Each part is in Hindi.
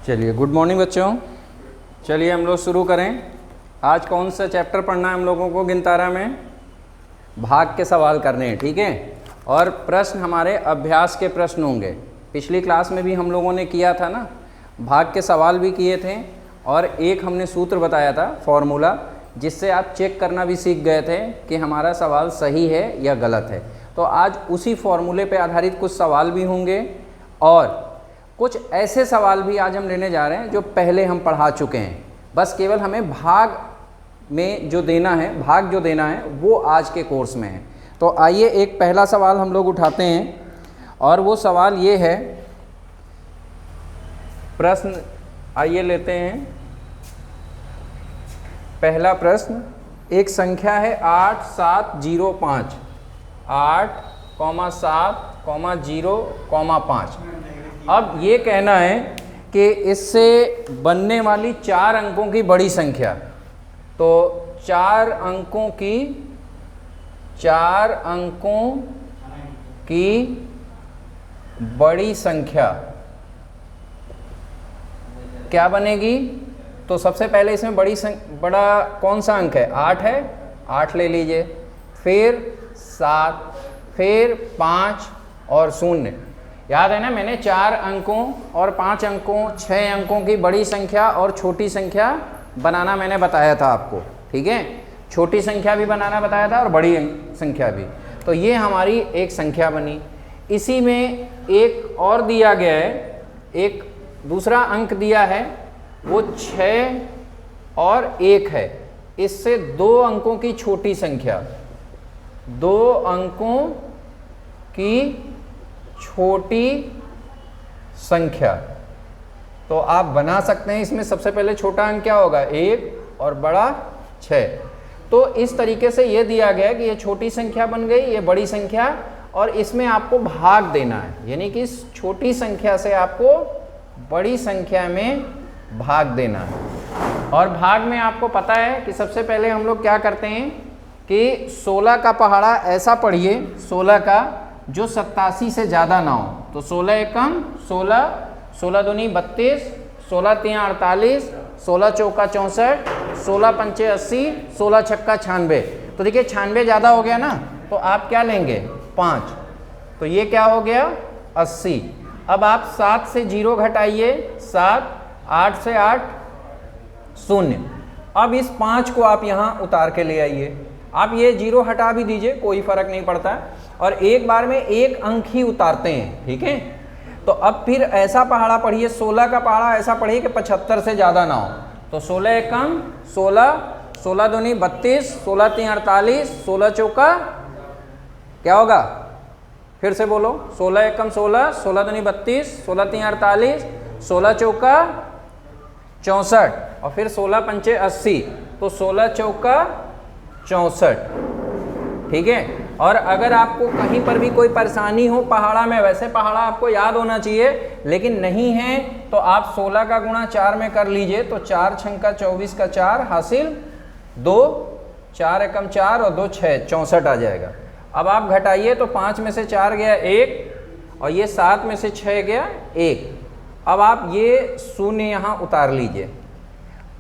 चलिए, गुड मॉर्निंग बच्चों। चलिए हम लोग शुरू करें। आज कौन सा चैप्टर पढ़ना है हम लोगों को? गिनतारा में भाग के सवाल करने हैं, ठीक है। और प्रश्न हमारे अभ्यास के प्रश्न होंगे। पिछली क्लास में भी हम लोगों ने किया था ना, भाग के सवाल भी किए थे और एक हमने सूत्र बताया था, फॉर्मूला, जिससे आप चेक करना भी सीख गए थे कि हमारा सवाल सही है या गलत है। तो आज उसी फॉर्मूले पे आधारित कुछ सवाल भी होंगे और कुछ ऐसे सवाल भी आज हम लेने जा रहे हैं जो पहले हम पढ़ा चुके हैं। बस केवल हमें भाग में जो देना है, भाग जो देना है वो आज के कोर्स में है। तो आइए एक पहला सवाल हम लोग उठाते हैं और वो सवाल ये है, प्रश्न आइए लेते हैं। पहला प्रश्न, एक संख्या है 8705, 8,7,0,5। अब ये कहना है कि इससे बनने वाली 4 अंकों की बड़ी संख्या, तो 4 अंकों की बड़ी संख्या क्या बनेगी? तो सबसे पहले इसमें बड़ा कौन सा अंक है? 8 है, 8 ले लीजिए, फिर 7, फिर 5 और 0। याद है ना, मैंने 4 अंकों और 5 अंकों, 6 अंकों की बड़ी संख्या और छोटी संख्या बनाना मैंने बताया था आपको, ठीक है। छोटी संख्या भी बनाना बताया था और बड़ी संख्या भी। तो ये हमारी एक संख्या बनी। इसी में एक और दिया गया है, एक दूसरा अंक दिया है, वो 6 और 1 है। इससे 2 अंकों की छोटी संख्या, 2 अंकों की छोटी संख्या, तो आप बना सकते हैं। इसमें सबसे पहले छोटा अंक क्या होगा? 1 और बड़ा 6। तो इस तरीके से ये दिया गया कि ये छोटी संख्या बन गई, ये बड़ी संख्या, और इसमें आपको भाग देना है, यानी कि इस छोटी संख्या से आपको बड़ी संख्या में भाग देना है। और भाग में आपको पता है कि सबसे पहले हम लोग क्या करते हैं कि 16 का पहाड़ा ऐसा पढ़िए, 16 का जो 87 से ज़्यादा ना हो। तो 16 एकम 16, 16 दूनी 32, 16 तियाँ 48, 16 चौका 64, 16 पंचे 80, 16 छक्का 96। तो देखिए 96 ज़्यादा हो गया ना, तो आप क्या लेंगे? 5। तो ये क्या हो गया? 80। अब आप 7 से 0 घटाइए, 7, 8 से 8 0। अब इस 5 को आप यहाँ उतार के ले आइए। आप ये 0 हटा भी दीजिए, कोई फर्क नहीं पड़ता, और एक बार में एक अंक ही उतारते हैं, ठीक है। तो अब फिर ऐसा पहाड़ा पढ़िए, 16 का पहाड़ा ऐसा पढ़िए कि 75 से ज़्यादा ना हो। तो 16 एकम 16, 16 दूनी 32, 16 तियाँ 48, 16 चौका क्या होगा? फिर से बोलो, 16 एकम 16, 16 दूनी 32, 16 तियाँ 48, 16 चौका 64 और फिर 16 पंचे 80, तो 16 चौका 64, ठीक है। और अगर आपको कहीं पर भी कोई परेशानी हो पहाड़ा में, वैसे पहाड़ा आपको याद होना चाहिए, लेकिन नहीं है तो आप 16 का गुणा 4 में कर लीजिए। तो 4 छंका 24 का 4 हासिल 2, 4 एकम 4 और 2 6, 64 आ जाएगा। अब आप घटाइए, तो 5 में से 4 गया 1 और ये 7 में से 6 गया 1। अब आप ये 0 यहाँ उतार लीजिए।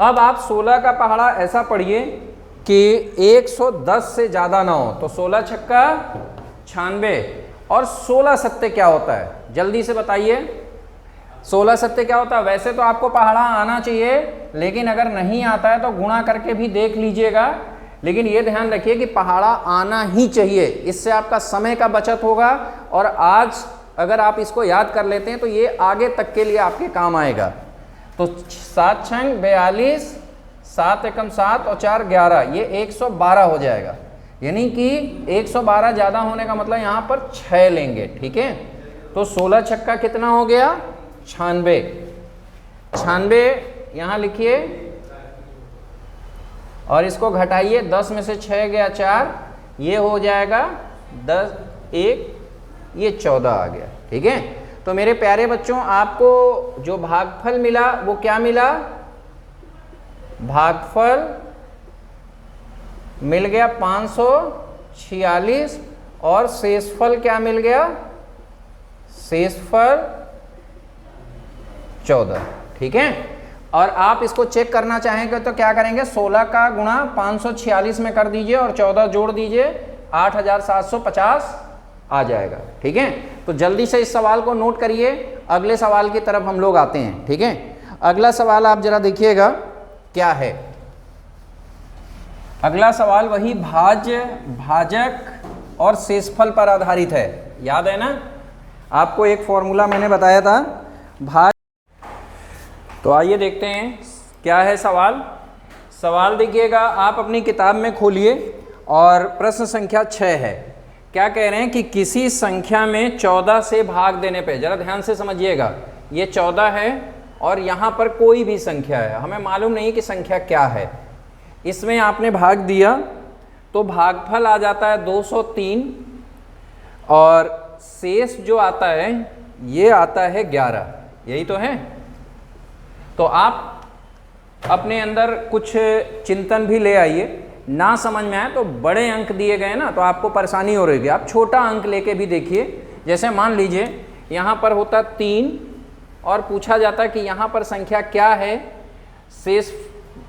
अब आप 16 का पहाड़ा ऐसा पढ़िए कि 110 से ज़्यादा ना हो। तो 16 छक्का 96 और 16 सत्ते क्या होता है? जल्दी से बताइए, 16 सत्ते क्या होता है? वैसे तो आपको पहाड़ा आना चाहिए, लेकिन अगर नहीं आता है तो गुणा करके भी देख लीजिएगा। लेकिन ये ध्यान रखिए कि पहाड़ा आना ही चाहिए, इससे आपका समय का बचत होगा। और आज अगर आप इसको याद कर लेते हैं तो ये आगे तक के लिए आपके काम आएगा। तो 7 छंग 42, 7 एकम 7 और 4 11, ये 112 हो जाएगा। यानी कि 112 ज़्यादा होने का मतलब यहाँ पर 6 लेंगे, ठीक है। तो 16 छक्का कितना हो गया? 96। 96 यहाँ लिखिए और इसको घटाइए, 10 में से 6 गया 4, ये हो जाएगा 10, 1, ये 14 आ गया, ठीक है। तो मेरे प्यारे बच्चों, आपको जो भागफल मिला वो क्या मिला? भागफल मिल गया 46 और शेषफल क्या मिल गया, शेषफल 14। ठीक है, और आप इसको चेक करना चाहेंगे तो क्या करेंगे, 16 का गुणा 546 में कर दीजिए और 14 जोड़ दीजिए, 8750 आ जाएगा। ठीक है, तो जल्दी से इस सवाल को नोट करिए, अगले सवाल की तरफ हम लोग आते हैं। ठीक है, अगला सवाल आप जरा देखिएगा क्या है। अगला सवाल वही भाज्य, भाजक और शेषफल पर आधारित है। याद है ना, आपको एक फॉर्मूला मैंने बताया था भाज। तो आइए देखते हैं क्या है सवाल। सवाल देखिएगा, आप अपनी किताब में खोलिए और प्रश्न संख्या 6 है। क्या कह रहे हैं कि किसी संख्या में 14 से भाग देने पे, जरा ध्यान से समझिएगा, ये 14 है और यहाँ पर कोई भी संख्या है, हमें मालूम नहीं कि संख्या क्या है, इसमें आपने भाग दिया तो भागफल आ जाता है 203 और शेष जो आता है ये आता है 11। यही तो है। तो आप अपने अंदर कुछ चिंतन भी ले आइए, ना समझ में आए तो बड़े अंक दिए गए ना तो आपको परेशानी हो रही है, आप छोटा अंक लेके भी देखिए। जैसे मान लीजिए यहाँ पर होता 3 और पूछा जाता कि यहाँ पर संख्या क्या है, शेष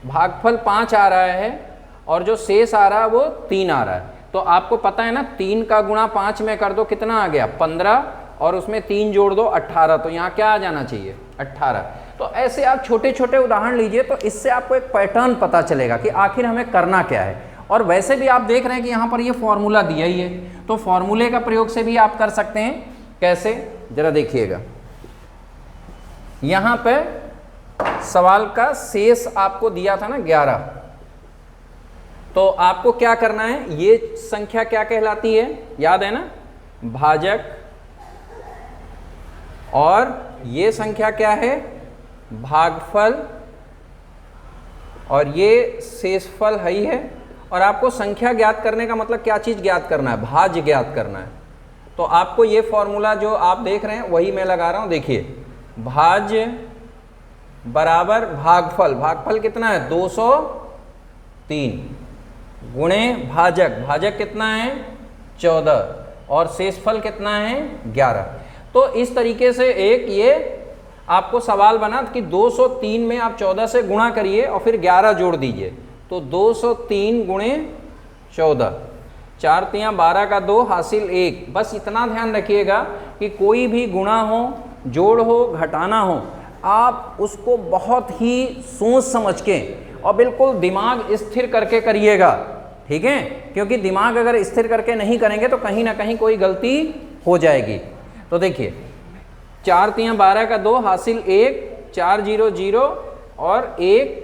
भागफल 5 आ रहा है और जो शेष आ रहा है वो 3 आ रहा है। तो आपको पता है ना, 3 का गुणा 5 में कर दो, कितना आ गया 15 और उसमें 3 जोड़ दो 18। तो यहाँ क्या आ जाना चाहिए 18। तो ऐसे आप छोटे छोटे उदाहरण लीजिए तो इससे आपको एक पैटर्न पता चलेगा कि आखिर हमें करना क्या है। और वैसे भी आप देख रहे हैं कि यहाँ पर ये फॉर्मूला दिया ही है, तो फॉर्मूले का प्रयोग से भी आप कर सकते हैं। कैसे, जरा देखिएगा। यहाँ पे सवाल का शेष आपको दिया था ना 11, तो आपको क्या करना है, ये संख्या क्या कहलाती है, याद है ना, भाजक, और ये संख्या क्या है, भागफल, और ये शेषफल है ही है। और आपको संख्या ज्ञात करने का मतलब क्या चीज ज्ञात करना है, भाज्य ज्ञात करना है। तो आपको ये फॉर्मूला जो आप देख रहे हैं वही मैं लगा रहा हूं। देखिए, भाज्य बराबर भागफल, भागफल कितना है 203 गुणे भाजक, भाजक कितना है 14 और शेषफल कितना है 11। तो इस तरीके से एक ये आपको सवाल बना कि 203 में आप 14 से गुणा करिए और फिर 11 जोड़ दीजिए, तो 203 गुणे 14, 4 तियाँ 12 का 2 हासिल 1। बस इतना ध्यान रखिएगा कि कोई भी गुणा हो, जोड़ हो, घटाना हो, आप उसको बहुत ही सोच समझ के और बिल्कुल दिमाग स्थिर करके करिएगा। ठीक है, क्योंकि दिमाग अगर स्थिर करके नहीं करेंगे तो कहीं ना कहीं कोई गलती हो जाएगी। तो देखिए, 4 तियाँ 12 का 2 हासिल 1, 4 0 0 और 1,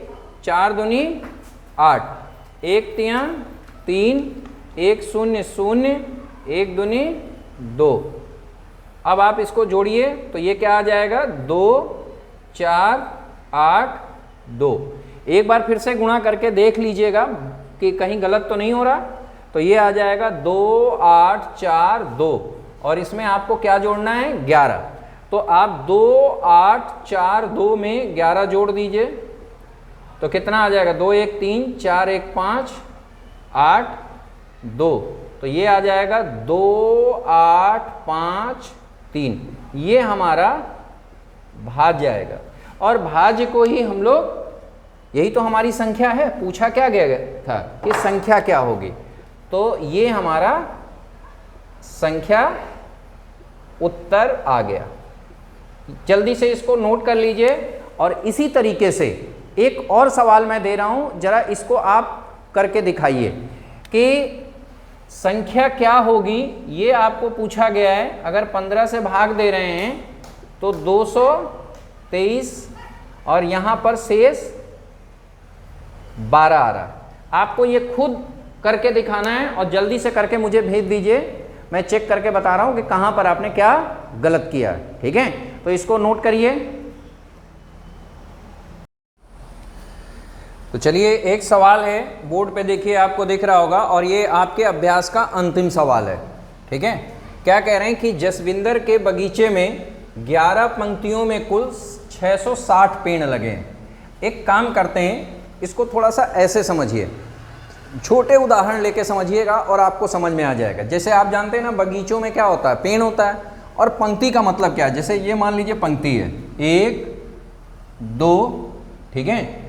4 दूनी 8, 1 तियाँ 3, 1 0 0, 1 दूनी 2। अब आप इसको जोड़िए तो ये क्या आ जाएगा 2 4 8 2। एक बार फिर से गुणा करके देख लीजिएगा कि कहीं गलत तो नहीं हो रहा। तो ये आ जाएगा 2 8 4 2 और इसमें आपको क्या जोड़ना है 11। तो आप 2 8 4 2 में 11 जोड़ दीजिए तो कितना आ जाएगा 2 1 3 4 1 5 8 2। तो ये आ जाएगा 2 8 5 3। ये हमारा भाज्य आएगा। और भाज्य को ही हम लोग, यही तो हमारी संख्या है, पूछा क्या गया था कि संख्या क्या होगी, तो ये हमारा संख्या उत्तर आ गया। जल्दी से इसको नोट कर लीजिए। और इसी तरीके से एक और सवाल मैं दे रहा हूं, जरा इसको आप करके दिखाइए कि संख्या क्या होगी। ये आपको पूछा गया है, अगर 15 से भाग दे रहे हैं तो 223 और यहां पर शेष 12 आ रहा है। आपको ये खुद करके दिखाना है और जल्दी से करके मुझे भेज दीजिए, मैं चेक करके बता रहा हूं कि कहां पर आपने क्या गलत किया। ठीक है, तो इसको नोट करिए। तो चलिए, एक सवाल है बोर्ड पे, देखिए आपको दिख रहा होगा, और ये आपके अभ्यास का अंतिम सवाल है। ठीक है, क्या कह रहे हैं कि जसविंदर के बगीचे में 11 पंक्तियों में कुल 660 पेड़ लगे हैं। एक काम करते हैं, इसको थोड़ा सा ऐसे समझिए छोटे उदाहरण लेके समझिएगा और आपको समझ में आ जाएगा। जैसे आप जानते हैं ना, बगीचों में क्या होता है, पेड़ होता है, और पंक्ति का मतलब क्या है। जैसे ये मान लीजिए पंक्ति है, 1 2, ठीक है।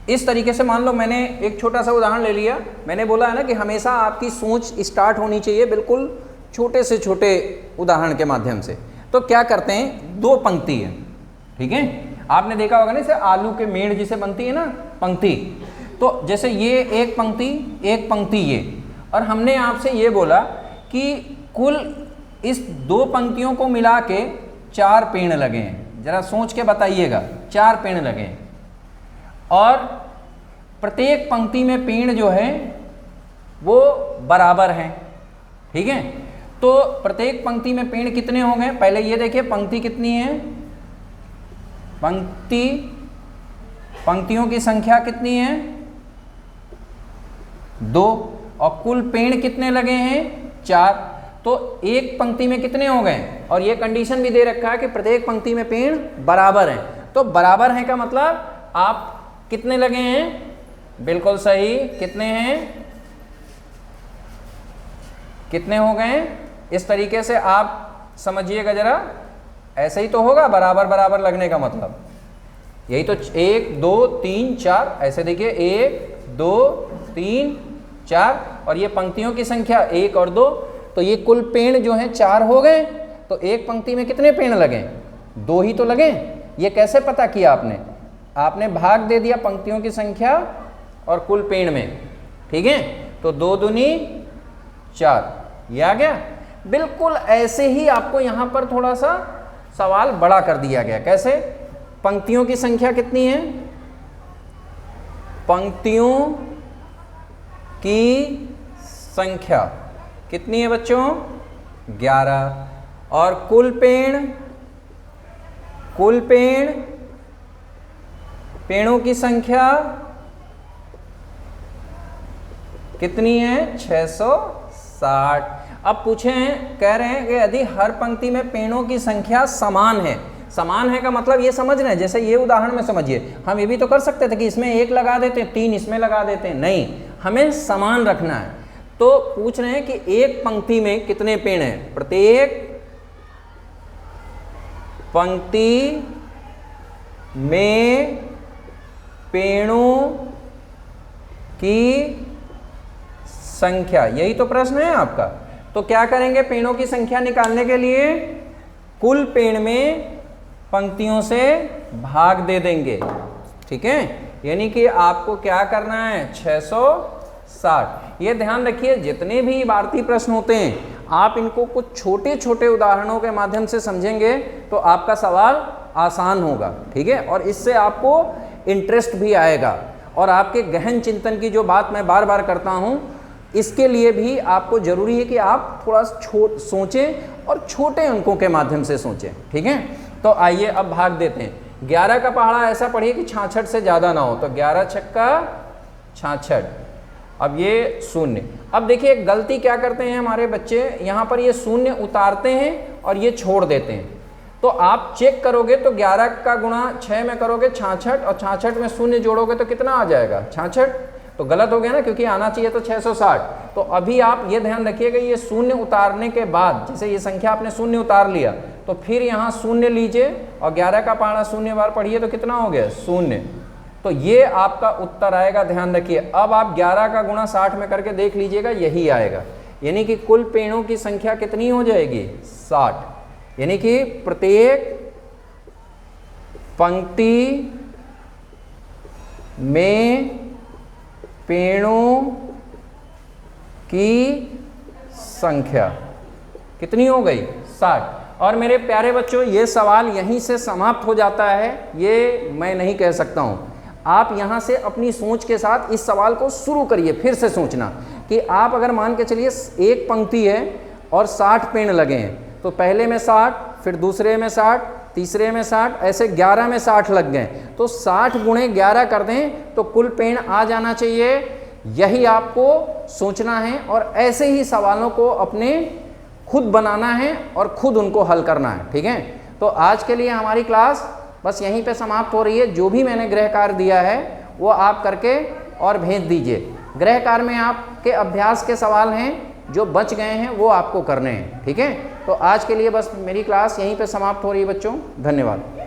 इस तरीके से मान लो मैंने एक छोटा सा उदाहरण ले लिया। मैंने बोला है ना कि हमेशा आपकी सोच स्टार्ट होनी चाहिए बिल्कुल छोटे से छोटे उदाहरण के माध्यम से। तो क्या करते हैं, 2 पंक्ति है, ठीक है। आपने देखा होगा ना, जैसे आलू के मेड़ जिसे बनती है ना पंक्ति, तो जैसे ये एक पंक्ति ये, और हमने आपसे ये बोला कि कुल इस 2 पंक्तियों को मिला के 4 पेड़ लगे हैं। जरा सोच के बताइएगा, 4 पेड़ लगे हैं, और प्रत्येक पंक्ति में पेड़ जो है वो बराबर हैं, ठीक है। तो प्रत्येक पंक्ति में पेड़ कितने हो गए, पहले ये देखिए पंक्ति कितनी है, पंक्तियों की संख्या कितनी है, 2, और कुल पेड़ कितने लगे हैं, 4। तो एक पंक्ति में कितने हो गए, और ये कंडीशन भी दे रखा है कि प्रत्येक पंक्ति में पेड़ बराबर हैं। तो बराबर है का मतलब आप कितने लगे हैं, बिल्कुल सही, कितने हैं, कितने हो गए। इस तरीके से आप समझिएगा जरा, ऐसे ही तो होगा बराबर बराबर लगने का मतलब, यही तो 1 2 3 4, ऐसे देखिए 1 2 3 4, और ये पंक्तियों की संख्या 1 और 2, तो ये कुल पेड़ जो हैं 4 हो गए। तो एक पंक्ति में कितने पेड़ लगे, 2 ही तो लगे। ये कैसे पता किया आपने, आपने भाग दे दिया पंक्तियों की संख्या और कुल पेड़ में, ठीक है। तो 2 दूनी 4, ये आ गया। बिल्कुल ऐसे ही आपको यहाँ पर थोड़ा सा सवाल बड़ा कर दिया गया। कैसे, पंक्तियों की संख्या कितनी है, पंक्तियों की संख्या कितनी है बच्चों, 11, और कुल पेड़ों की संख्या कितनी है, 660। अब पूछें, कह रहे हैं कि यदि हर पंक्ति में पेड़ों की संख्या समान है, समान है का मतलब ये समझ रहे हैं, जैसे ये उदाहरण में समझिए, हम ये भी तो कर सकते थे कि इसमें 1 लगा देते हैं, 3 इसमें लगा देते हैं, नहीं, हमें समान रखना है। तो पूछ रहे हैं कि एक पंक्ति में कितने पेड़ हैं, प्रत्येक पंक्ति में पेड़ों की संख्या, यही तो प्रश्न है आपका। तो क्या करेंगे, पेड़ों की संख्या निकालने के लिए कुल पेड़ में पंक्तियों से भाग दे देंगे, ठीक है। यानी कि आपको क्या करना है, 660। ये ध्यान रखिए, जितने भी इबारती प्रश्न होते हैं आप इनको कुछ छोटे छोटे उदाहरणों के माध्यम से समझेंगे तो आपका सवाल आसान होगा, ठीक है। और इससे आपको इंटरेस्ट भी आएगा, और आपके गहन चिंतन की जो बात मैं बार बार करता हूँ, इसके लिए भी आपको जरूरी है कि आप थोड़ा सोचें और छोटे अंकों के माध्यम से सोचें, ठीक है। तो आइए अब भाग देते हैं। 11 का पहाड़ा ऐसा पढ़िए कि 66 से ज़्यादा ना हो, तो 11 छक्का 66, अब ये 0। अब देखिए एक गलती क्या करते हैं हमारे बच्चे, यहाँ पर ये 0 उतारते हैं और ये छोड़ देते हैं। तो आप चेक करोगे तो 11 का गुणा 6 में करोगे 66, और 66 में 0 जोड़ोगे तो कितना आ जाएगा, 66। तो गलत हो गया ना, क्योंकि आना चाहिए तो 660। तो अभी आप ये ध्यान रखिएगा, ये 0 उतारने के बाद, जैसे ये संख्या आपने 0 उतार लिया, तो फिर यहाँ 0 लीजिए, और 11 का पहाड़ा 0 बार पढ़िए तो कितना हो गया, 0। तो ये आपका उत्तर आएगा, ध्यान रखिए। अब आप 11 का गुणा 60 में करके देख लीजिएगा, यही आएगा। यानी कि कुल पेड़ों की संख्या कितनी हो जाएगी, 60। यानी कि प्रत्येक पंक्ति में पेड़ों की संख्या कितनी हो गई, 60। और मेरे प्यारे बच्चों, ये सवाल यहीं से समाप्त हो जाता है, ये मैं नहीं कह सकता हूँ। आप यहाँ से अपनी सोच के साथ इस सवाल को शुरू करिए, फिर से सोचना कि आप अगर मान के चलिए एक पंक्ति है और 60 पेड़ लगे हैं, तो पहले में 60, फिर दूसरे में 60, तीसरे में 60, ऐसे 11 में 60 लग गए, तो 60 गुणे 11 कर दें तो कुल पेड़ आ जाना चाहिए। यही आपको सोचना है, और ऐसे ही सवालों को अपने खुद बनाना है और खुद उनको हल करना है, ठीक है। तो आज के लिए हमारी क्लास बस यहीं पे समाप्त हो रही है। जो भी मैंने गृह कार्य दिया है वो आप करके और भेज दीजिए। गृह कार्य में आपके अभ्यास के सवाल हैं जो बच गए हैं वो आपको करने हैं। ठीक है, तो आज के लिए बस मेरी क्लास यहीं पे समाप्त हो रही है बच्चों, धन्यवाद।